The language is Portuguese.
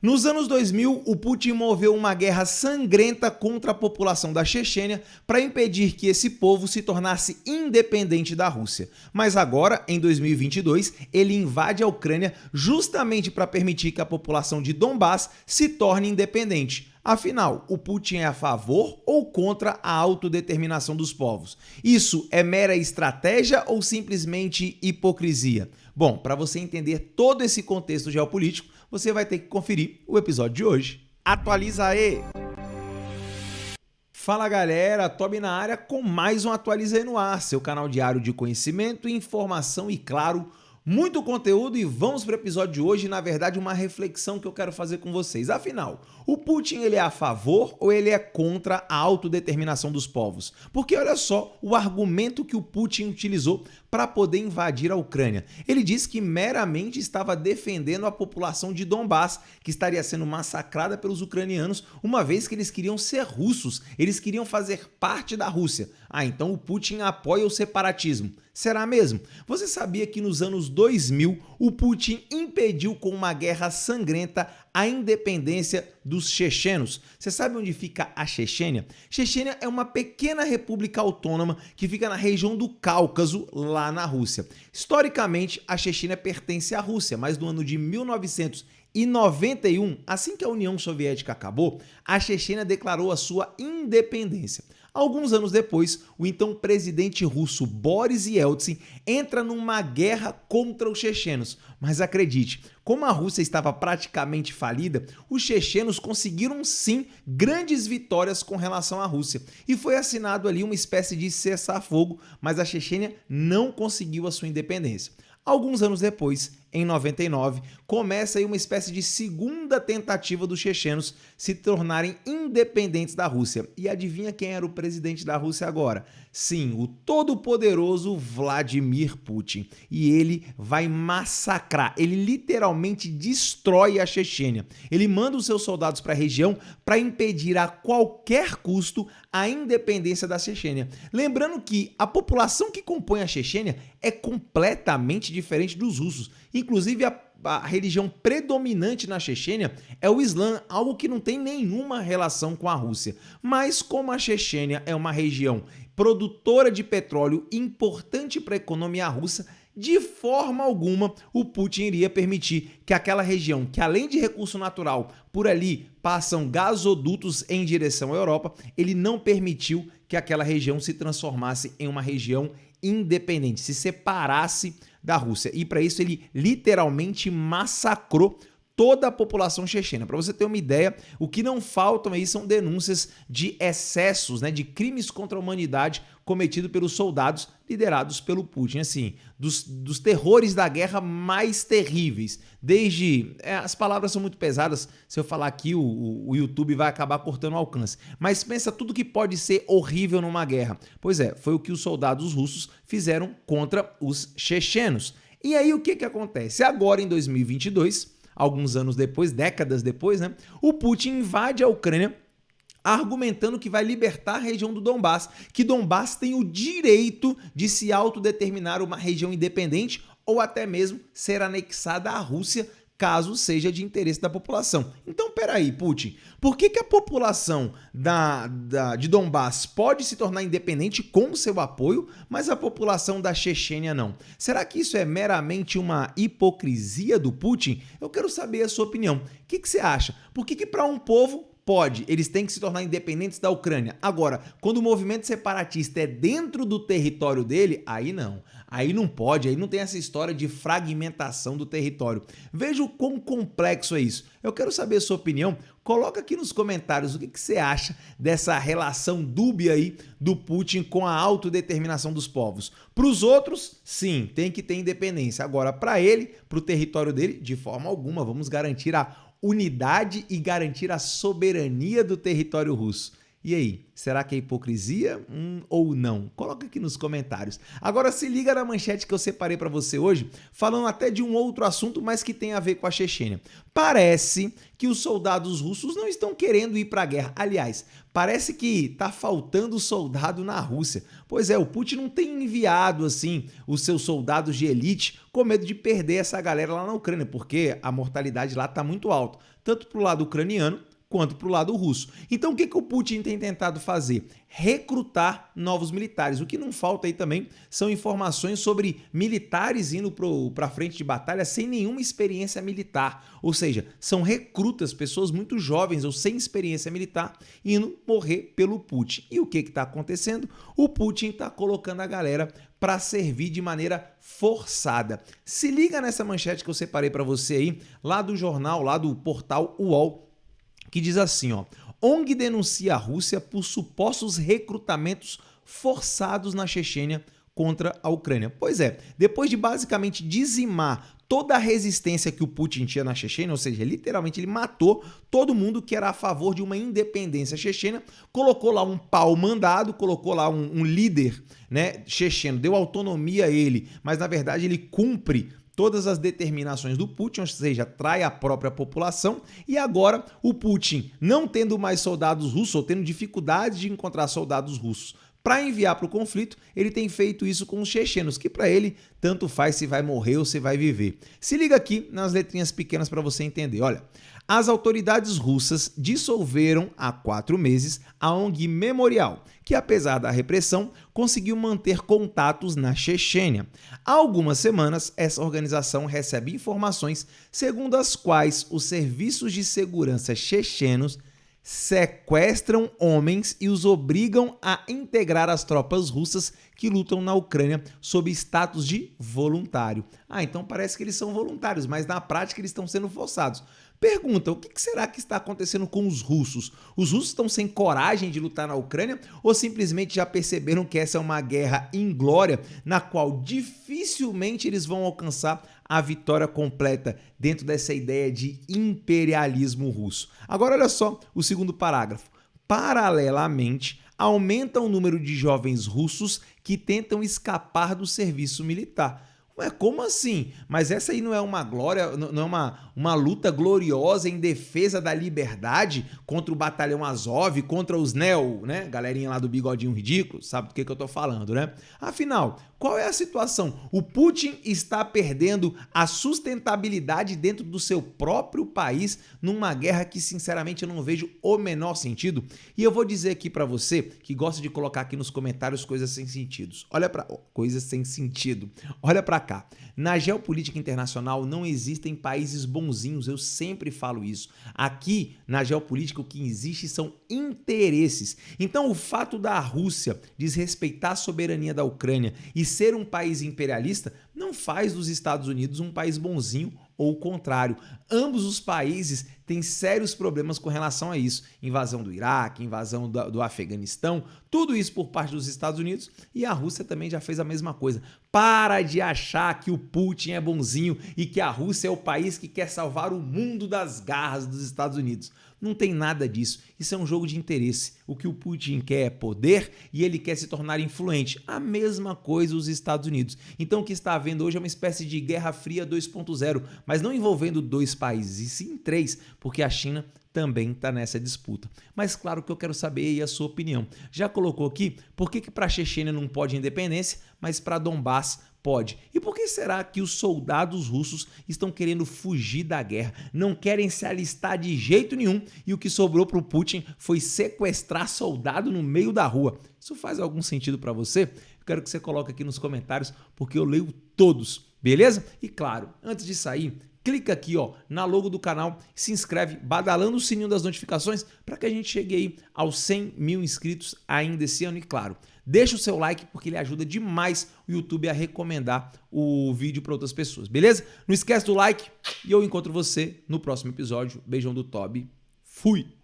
Nos anos 2000, o Putin moveu uma guerra sangrenta contra a população da Chechênia para impedir que esse povo se tornasse independente da Rússia. Mas agora, em 2022, ele invade a Ucrânia justamente para permitir que a população de Donbás se torne independente. Afinal, o Putin é a favor ou contra a autodeterminação dos povos? Isso é mera estratégia ou simplesmente hipocrisia? Bom, para você entender todo esse contexto geopolítico, você vai ter que conferir o episódio de hoje. Atualiza aí! Fala galera, Toby na área com mais um Atualiza aí no ar, seu canal diário de conhecimento, informação e, claro, muito conteúdo. E vamos para o episódio de hoje, na verdade uma reflexão que eu quero fazer com vocês. Afinal, o Putin ele é a favor ou ele é contra a autodeterminação dos povos? Porque olha só o argumento que o Putin utilizou para poder invadir a Ucrânia. Ele disse que meramente estava defendendo a população de Donbás, que estaria sendo massacrada pelos ucranianos, uma vez que eles queriam ser russos, eles queriam fazer parte da Rússia. Ah, então o Putin apoia o separatismo. Será mesmo? Você sabia que nos anos 2000 o Putin impediu com uma guerra sangrenta a independência dos chechenos? Você sabe onde fica a Chechênia? Chechênia é uma pequena república autônoma que fica na região do Cáucaso, lá na Rússia. Historicamente, a Chechênia pertence à Rússia, mas no ano de 1991, assim que a União Soviética acabou, a Chechênia declarou a sua independência. Alguns anos depois, o então presidente russo Boris Yeltsin entra numa guerra contra os chechenos. Mas acredite, como a Rússia estava praticamente falida, os chechenos conseguiram sim grandes vitórias com relação à Rússia. E foi assinado ali uma espécie de cessar-fogo, mas a Chechênia não conseguiu a sua independência. Alguns anos depois, em 99, começa aí uma espécie de segunda tentativa dos chechenos se tornarem independentes da Rússia. E adivinha quem era o presidente da Rússia agora? Sim, o todo-poderoso Vladimir Putin. E ele vai massacrar, ele literalmente destrói a Chechênia. Ele manda os seus soldados para a região para impedir a qualquer custo a independência da Chechênia. Lembrando que a população que compõe a Chechênia é completamente diferente dos russos. Inclusive, a religião predominante na Chechênia é o Islã, algo que não tem nenhuma relação com a Rússia. Mas como a Chechênia é uma região produtora de petróleo importante para a economia russa, de forma alguma o Putin iria permitir que aquela região, que além de recurso natural, por ali passam gasodutos em direção à Europa, ele não permitiu que aquela região se transformasse em uma região independente, se separasse da Rússia. E para isso ele literalmente massacrou toda a população chechena. Para você ter uma ideia, o que não faltam aí são denúncias de excessos, de crimes contra a humanidade cometidos pelos soldados liderados pelo Putin, assim, dos terrores da guerra mais terríveis. Desde... as palavras são muito pesadas, se eu falar aqui o YouTube vai acabar cortando o alcance. Mas pensa tudo que pode ser horrível numa guerra. Pois é, foi o que os soldados russos fizeram contra os chechenos. E aí o que acontece? Agora em 2022... alguns anos depois, décadas depois, o Putin invade a Ucrânia argumentando que vai libertar a região do Donbás, que Donbás tem o direito de se autodeterminar uma região independente ou até mesmo ser anexada à Rússia, caso seja de interesse da população. Então, peraí, Putin, por que a população de Donbás pode se tornar independente com o seu apoio, mas a população da Chechênia não? Será que isso é meramente uma hipocrisia do Putin? Eu quero saber a sua opinião. O que você acha? Por que para um povo pode, eles têm que se tornar independentes da Ucrânia? Agora, quando o movimento separatista é dentro do território dele, aí não. Aí não pode, aí não tem essa história de fragmentação do território. Veja o quão complexo é isso. Eu quero saber a sua opinião. Coloca aqui nos comentários o que você acha dessa relação dúbia aí do Putin com a autodeterminação dos povos. Para os outros, sim, tem que ter independência. Agora, para ele, para o território dele, de forma alguma, vamos garantir a unidade e garantir a soberania do território russo. E aí, será que é hipocrisia ou não? Coloca aqui nos comentários. Agora se liga na manchete que eu separei para você hoje, falando até de um outro assunto, mas que tem a ver com a Chechênia. Parece que os soldados russos não estão querendo ir para a guerra. Aliás, parece que está faltando soldado na Rússia. Pois é, o Putin não tem enviado assim os seus soldados de elite com medo de perder essa galera lá na Ucrânia, porque a mortalidade lá está muito alta, tanto para o lado ucraniano quanto para o lado russo. Então o que o Putin tem tentado fazer? Recrutar novos militares. O que não falta aí também são informações sobre militares indo para a frente de batalha sem nenhuma experiência militar. Ou seja, são recrutas, pessoas muito jovens ou sem experiência militar, indo morrer pelo Putin. E o que está acontecendo? O Putin está colocando a galera para servir de maneira forçada. Se liga nessa manchete que eu separei para você aí, lá do jornal, lá do portal UOL, que diz assim, ó: ONG denuncia a Rússia por supostos recrutamentos forçados na Chechênia contra a Ucrânia. Pois é, depois de basicamente dizimar toda a resistência que o Putin tinha na Chechênia, ou seja, literalmente ele matou todo mundo que era a favor de uma independência chechena, colocou lá um pau-mandado, colocou lá um líder, né, checheno, deu autonomia a ele, mas na verdade ele cumpre todas as determinações do Putin, ou seja, trai a própria população, e agora o Putin, não tendo mais soldados russos, ou tendo dificuldade de encontrar soldados russos para enviar para o conflito, ele tem feito isso com os chechenos, que para ele tanto faz se vai morrer ou se vai viver. Se liga aqui nas letrinhas pequenas para você entender. Olha, as autoridades russas dissolveram há 4 meses a ONG Memorial, que apesar da repressão, conseguiu manter contatos na Chechênia. Há algumas semanas, essa organização recebe informações segundo as quais os serviços de segurança chechenos sequestram homens e os obrigam a integrar as tropas russas que lutam na Ucrânia sob status de voluntário. Então parece que eles são voluntários, mas na prática eles estão sendo forçados. Pergunta, o que será que está acontecendo com os russos? Os russos estão sem coragem de lutar na Ucrânia ou simplesmente já perceberam que essa é uma guerra inglória na qual dificilmente eles vão alcançar a vitória completa dentro dessa ideia de imperialismo russo? Agora olha só o segundo parágrafo. Paralelamente, aumenta o número de jovens russos que tentam escapar do serviço militar. Ué, como assim? Mas essa aí não é uma glória, não é uma luta gloriosa em defesa da liberdade contra o batalhão Azov, contra os neo, né? Galerinha lá do bigodinho ridículo, sabe do que eu tô falando, né? Afinal, qual é a situação? O Putin está perdendo a sustentabilidade dentro do seu próprio país numa guerra que, sinceramente, eu não vejo o menor sentido. E eu vou dizer aqui pra você que gosta de colocar aqui nos comentários coisas sem sentido. Coisas sem sentido. Olha pra cá. Na geopolítica internacional não existem países bonzinhos, eu sempre falo isso. Aqui, na geopolítica, o que existe são interesses. Então, o fato da Rússia desrespeitar a soberania da Ucrânia e ser um país imperialista não faz dos Estados Unidos um país bonzinho ou o contrário. Ambos os países têm sérios problemas com relação a isso. Invasão do Iraque, invasão do Afeganistão, tudo isso por parte dos Estados Unidos, e a Rússia também já fez a mesma coisa. Para de achar que o Putin é bonzinho e que a Rússia é o país que quer salvar o mundo das garras dos Estados Unidos. Não tem nada disso. Isso é um jogo de interesse. O que o Putin quer é poder e ele quer se tornar influente. A mesma coisa os Estados Unidos. Então o que está havendo hoje é uma espécie de Guerra Fria 2.0, mas não envolvendo 2 países, e sim 3, porque a China também está nessa disputa. Mas claro que eu quero saber aí a sua opinião. Já colocou aqui por que para a Chechênia não pode independência, mas para Donbass pode? E por que será que os soldados russos estão querendo fugir da guerra? Não querem se alistar de jeito nenhum e o que sobrou para o Putin foi sequestrar soldado no meio da rua. Isso faz algum sentido para você? Eu quero que você coloque aqui nos comentários porque eu leio todos, beleza? E claro, antes de sair, clica aqui ó, na logo do canal, se inscreve, badalando o sininho das notificações para que a gente chegue aí aos 100 mil inscritos ainda esse ano. E claro, deixa o seu like porque ele ajuda demais o YouTube a recomendar o vídeo para outras pessoas, beleza? Não esquece do like e eu encontro você no próximo episódio. Beijão do Tobi, fui!